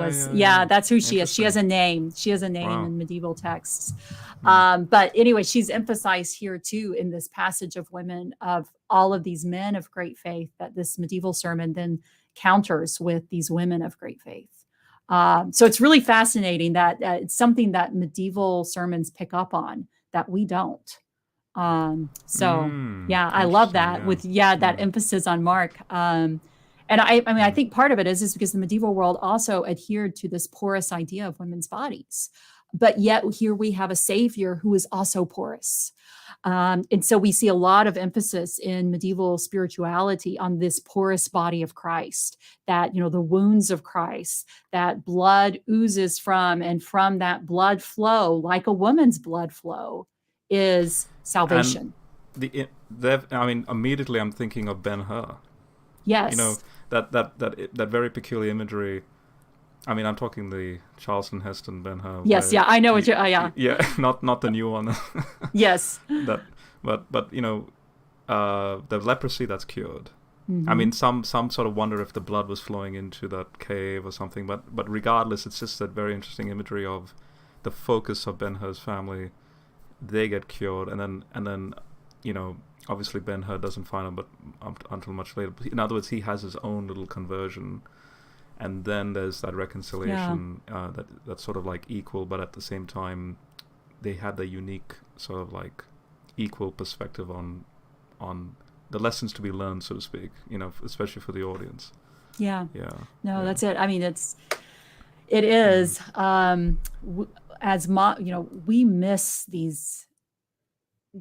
that's who she is. She has a name. In medieval texts. But anyway, she's emphasized here too in this passage of women, of all of these men of great faith, that this medieval sermon then counters with these women of great faith. So it's really fascinating that it's something that medieval sermons pick up on that we don't. I love that with that emphasis on Mark. And I think part of it is because the medieval world also adhered to this porous idea of women's bodies. But yet here we have a savior who is also porous. And so we see a lot of emphasis in medieval spirituality on this porous body of Christ, that, the wounds of Christ, that blood oozes from, and from that blood flow, like a woman's blood flow, is salvation. And immediately I'm thinking of Ben-Hur. Yes. That very peculiar imagery. I mean, I'm talking the Charleston Heston Ben-Hur. Yes, I know what you're. Yeah, not the new one. Yes. But the leprosy that's cured. Mm-hmm. I mean, some sort of wonder if the blood was flowing into that cave or something. But regardless, it's just that very interesting imagery of the focus of Ben-Hur's family. They get cured, and then obviously Ben-Hur doesn't find him, but until much later. In other words, he has his own little conversion, and then there's that reconciliation that's sort of like equal, but at the same time, they had the unique sort of like equal perspective on the lessons to be learned, so to speak. Especially for the audience. Yeah. Yeah. No, that's it. I mean, it is. We miss these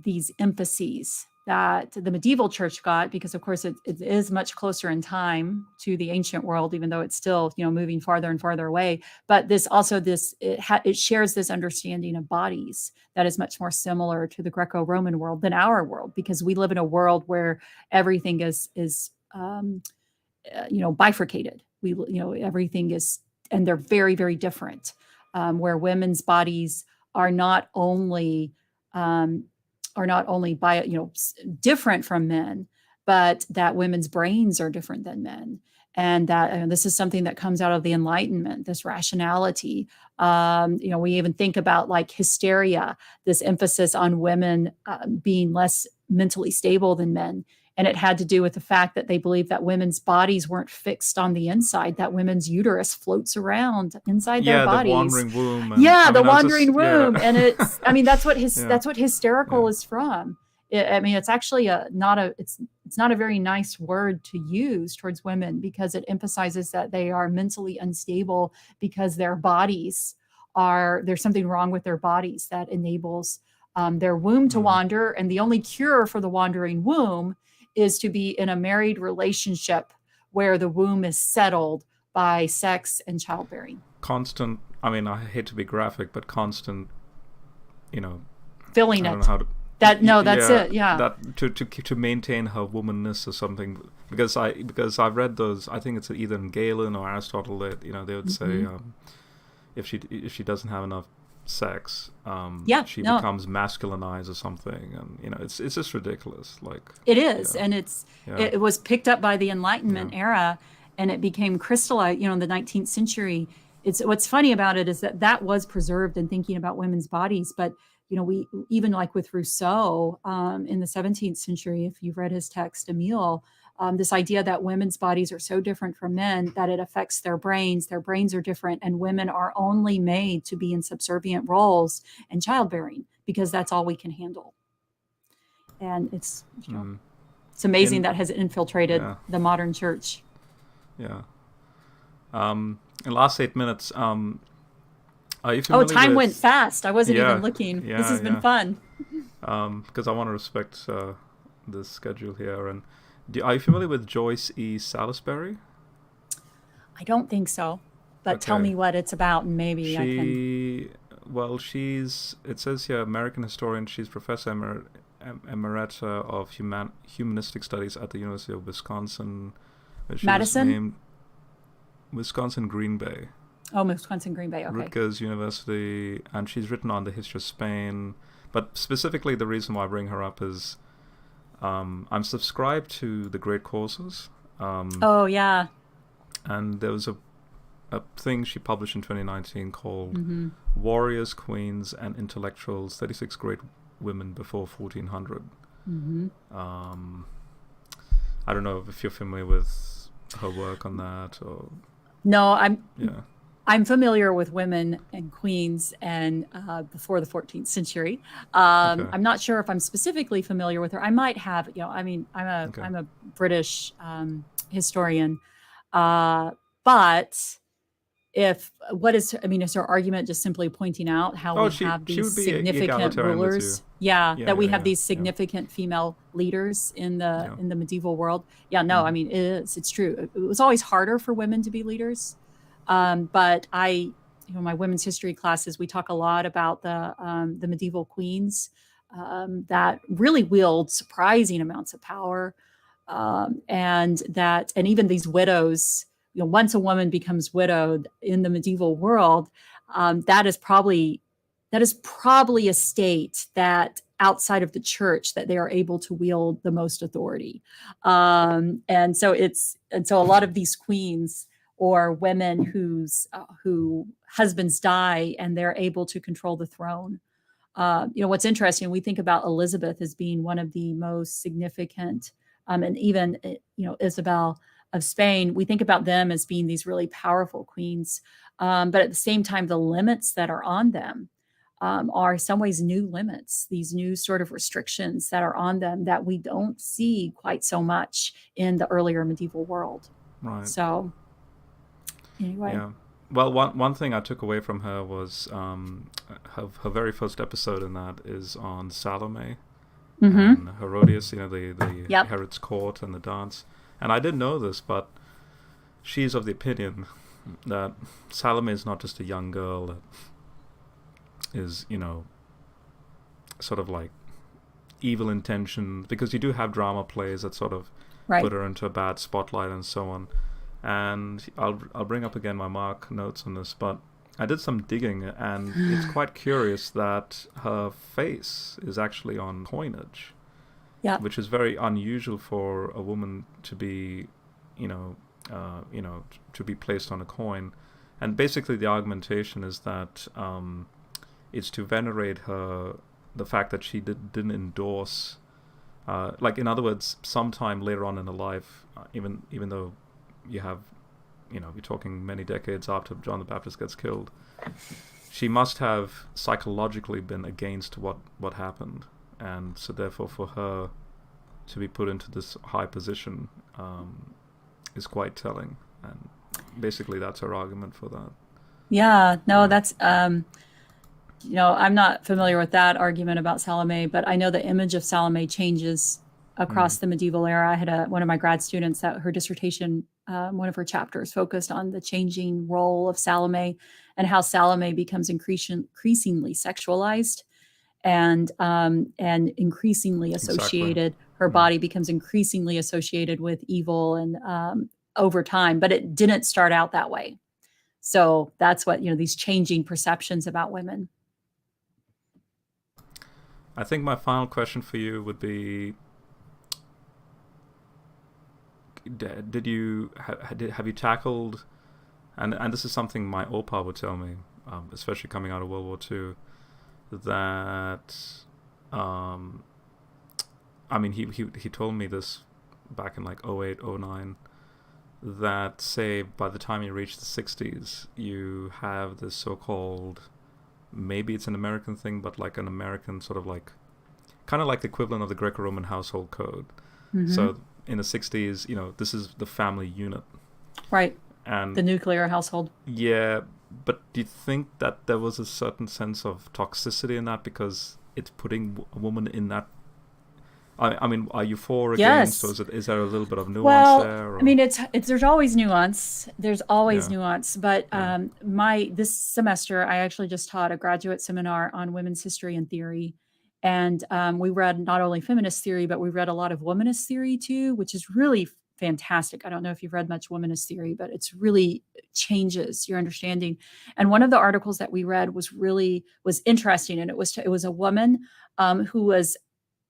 these emphases that the medieval church got, because of course it is much closer in time to the ancient world, even though it's still, moving farther and farther away. But it shares this understanding of bodies that is much more similar to the Greco-Roman world than our world, because we live in a world where everything is bifurcated. Everything is, and they're very, very different. Where women's bodies are not only different from men, but that women's brains are different than men. And that this is something that comes out of the Enlightenment, this rationality. We even think about like hysteria, this emphasis on women being less mentally stable than men. And it had to do with the fact that they believed that women's bodies weren't fixed on the inside, that women's uterus floats around inside their bodies. Yeah, the wandering womb. The wandering womb. And it's, that's what that's what hysterical is from. It's actually it's not a very nice word to use towards women, because it emphasizes that they are mentally unstable because their bodies there's something wrong with their bodies that enables their womb to wander. And the only cure for the wandering womb is to be in a married relationship where the womb is settled by sex and childbearing. Constant, I hate to be graphic, but constant, filling it. I don't know how to... That's it. Yeah. That to maintain her womanness or something, because I've read those. I think it's either in Galen or Aristotle that they would say if she doesn't have enough sex, she becomes masculinized or something, and it's just ridiculous. Like it is, and it was picked up by the Enlightenment era, and it became crystallized. In the 19th century. What's funny about it is that was preserved in thinking about women's bodies, but we even like with Rousseau in the 17th century, if you've read his text, Emile, this idea that women's bodies are so different from men that it affects their brains. Their brains are different, and women are only made to be in subservient roles and childbearing because that's all we can handle. And it's amazing that has infiltrated the modern church. Yeah. In the last 8 minutes, are you familiar time went fast. I wasn't even looking. This has been fun. Because I want to respect the schedule here. And are you familiar with Joyce E. Salisbury? I don't think so. But tell me what it's about, and maybe I can... Well, it says here, American historian. She's Professor Emerita of Humanistic Studies at the University of Wisconsin. Madison? Wisconsin Green Bay. Oh, Wisconsin Green Bay, okay. Rutgers University, and she's written on the history of Spain. But specifically, the reason why I bring her up is I'm subscribed to the Great Courses. Oh, yeah. And there was a thing she published in 2019 called Warriors, Queens, and Intellectuals, 36 Great Women Before 1400. I don't know if you're familiar with her work on that. Or no, I'm familiar with women and queens and before the 14th century. I'm not sure if I'm specifically familiar with her. I might have, I'm a British historian, but is her argument just simply pointing out how we have these significant rulers? That we have these significant female leaders in the medieval world. It's true. It was always harder for women to be leaders. But my women's history classes, we talk a lot about the medieval queens that really wield surprising amounts of power, and even these widows. Once a woman becomes widowed in the medieval world, that is probably a state that outside of the church that they are able to wield the most authority, and so a lot of these queens or women who husbands die and they're able to control the throne. What's interesting, we think about Elizabeth as being one of the most significant, and even Isabel of Spain, we think about them as being these really powerful queens. But at the same time, the limits that are on them are in some ways new limits, these new sort of restrictions that are on them that we don't see quite so much in the earlier medieval world. Right. So anyway. Yeah. Well, one thing I took away from her was her very first episode in that is on Salome. Mm-hmm. and Herodias, the Yep. Herod's court and the dance. And I didn't know this, but she's of the opinion that Salome is not just a young girl that is, sort of like evil intentions, because you do have drama plays that sort of Right. put her into a bad spotlight and so on. And I'll bring up again my mark notes on this, but I did some digging, and it's quite curious that her face is actually on coinage, Yep. which is very unusual for a woman to be, you know, to be placed on a coin. And basically, the argumentation is that it's to venerate her, the fact that she didn't endorse, like in other words, sometime later on in her life, even though you have, you're talking many decades after John the Baptist gets killed, she must have psychologically been against what happened, and so therefore for her to be put into this high position is quite telling, and basically that's her argument for that. Yeah. No, Yeah. that's I'm not familiar with that argument about Salome, but I know the image of Salome changes across Mm. the medieval era. I had one of my grad students that her dissertation, one of her chapters focused on the changing role of Salome and how Salome becomes increasingly sexualized and increasingly Exactly. associated. Her Mm. body becomes increasingly associated with evil and over time, but it didn't start out that way. So that's what, these changing perceptions about women. I think my final question for you would be: Did you have you tackled, and this is something my opa would tell me, especially coming out of World War II, that um, I mean he told me this back in like 08, 09, that say by the time you reach the 60s you have this so-called, maybe it's an American thing, but like an American sort of like kind of like the equivalent of the Greco-Roman household code. Mm-hmm. So in the 60s, this is the family unit. Right. And The nuclear household. yeah, but do you think that there was a certain sense of toxicity in that because it's putting a woman in that? I mean, are you for or against, or Yes. is there a little bit of nuance Well, there? I Or mean, it's there's always nuance. There's always yeah, nuance. But yeah, my this semester, I actually just taught a graduate seminar on women's history and theory, and we read not only feminist theory, but we read a lot of womanist theory too, which is really fantastic. I don't know if you've read much womanist theory, but it's really changes your understanding. And one of the articles that we read was interesting, and it was a woman who was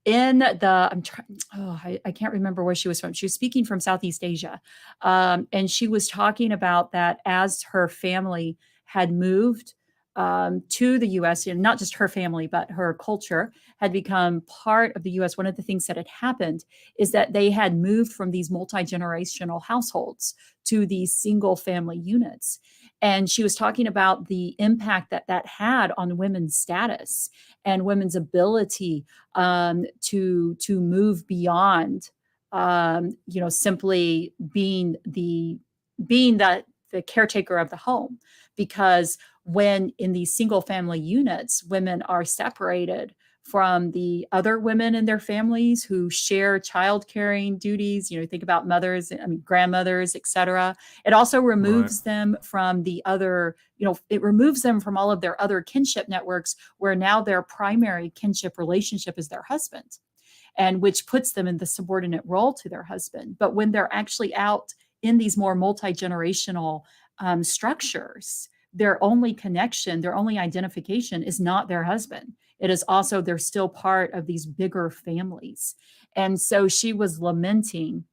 in the I'm trying oh I can't remember where she was from. She was speaking from Southeast Asia, and she was talking about that as her family had moved to the U.S. And not just her family, but her culture had become part of the U.S. One of the things that had happened is that they had moved from these multi-generational households to these single family units. And she was talking about the impact that that had on women's status and women's ability to move beyond simply being the caretaker of the home, because when in these single family units women are separated from the other women in their families who share child caring duties, think about mothers, I mean grandmothers, etc. It also right, removes them from the other, it removes them from all of their other kinship networks, where now their primary kinship relationship is their husband, and which puts them in the subordinate role to their husband. But when they're actually out in these more multi-generational structures, their only connection, their only identification is not their husband. It is also, they're still part of these bigger families. And so she was lamenting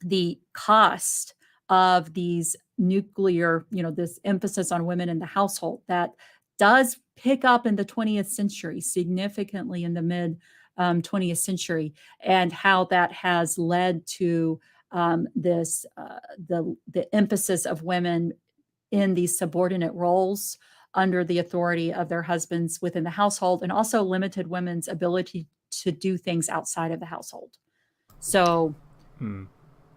the cost of these nuclear, this emphasis on women in the household that does pick up in the 20th century, significantly in the mid 20th century, and how that has led to the emphasis of women in these subordinate roles under the authority of their husbands within the household, and also limited women's ability to do things outside of the household. So, mm.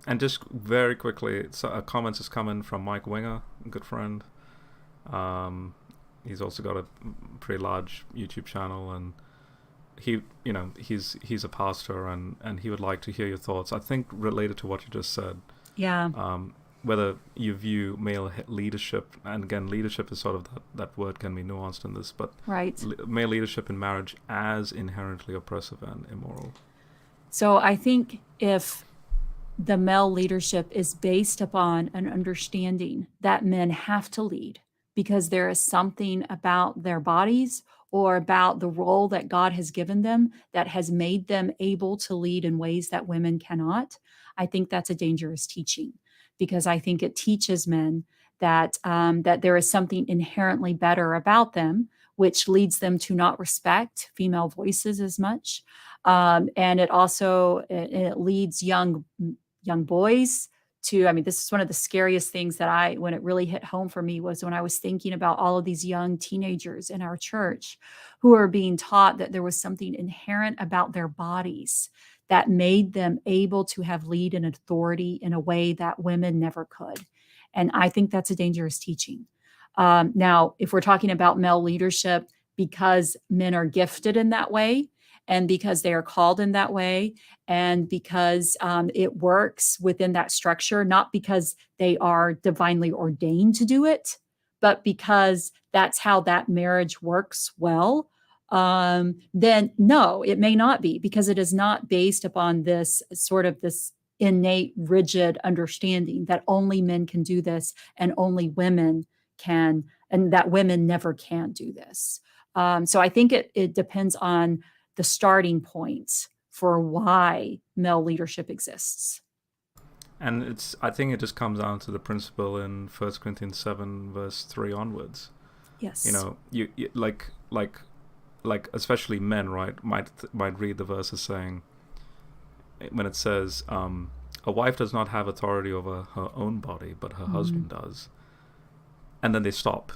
And just very quickly, a comment has come in from Mike Winger, a good friend. Um, he's also got a pretty large YouTube channel, and he's a pastor, and he would like to hear your thoughts. I think related to what you just said. Yeah. Whether you view male leadership, and again, leadership is sort of that word can be nuanced in this, but Right. Male leadership in marriage as inherently oppressive and immoral. So I think if the male leadership is based upon an understanding that men have to lead because there is something about their bodies or about the role that God has given them that has made them able to lead in ways that women cannot, I think that's a dangerous teaching, because I think it teaches men that there is something inherently better about them, which leads them to not respect female voices as much. And it leads young boys to, I mean, this is one of the scariest things when it really hit home for me, was when I was thinking about all of these young teenagers in our church who are being taught that there was something inherent about their bodies that made them able to have lead and authority in a way that women never could. And I think that's a dangerous teaching. Now, if we're talking about male leadership because men are gifted in that way, and because they are called in that way, and because it works within that structure, not because they are divinely ordained to do it, but because that's how that marriage works well, then no, it may not be, because it is not based upon this innate, rigid understanding that only men can do this and only women can, and that women never can do this. So I think it depends on the starting points for why male leadership exists. And I think it just comes down to the principle in 1 Corinthians 7 verse 3 onwards. Yes. You like especially men, right, might read the verse as saying, when it says, a wife does not have authority over her own body, but her husband does. And then they stop.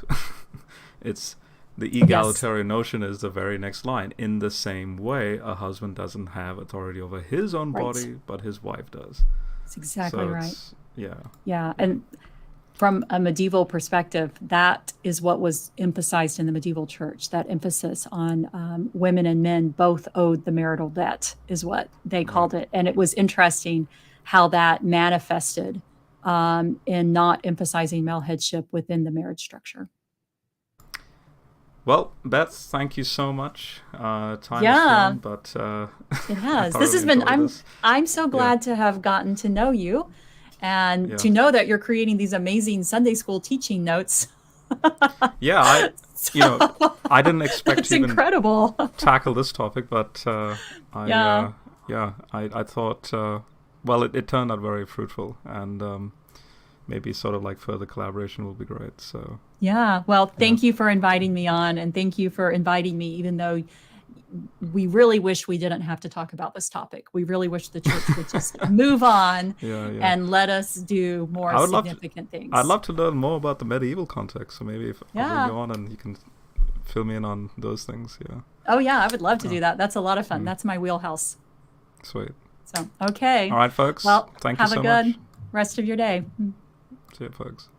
It's the egalitarian notion is the very next line. In the same way, a husband doesn't have authority over his own body, but his wife does. That's exactly right. Yeah. Yeah. And from a medieval perspective, that is what was emphasized in the medieval church. That emphasis on women and men both owed the marital debt is what they called it. And it was interesting how that manifested in not emphasizing male headship within the marriage structure. Well, Beth, thank you so much. Time has flown, but it has. This has been. I'm so glad to have gotten to know you, and to know that you're creating these amazing Sunday school teaching notes. I didn't expect to even incredible. tackle this topic, but I thought, it turned out very fruitful, and maybe sort of like further collaboration will be great. So thank you for inviting me on, and thank you for inviting me, even though we really wish we didn't have to talk about this topic. We really wish the church would just move on and let us do more significant things. I'd love to learn more about the medieval context, so maybe if I'll bring you on and you can fill me in on those things. Oh yeah, I would love to do that. That's a lot of fun. That's my wheelhouse. Sweet. So okay. All right, folks. Well, thank you so much. have a good rest of your day. See you, folks.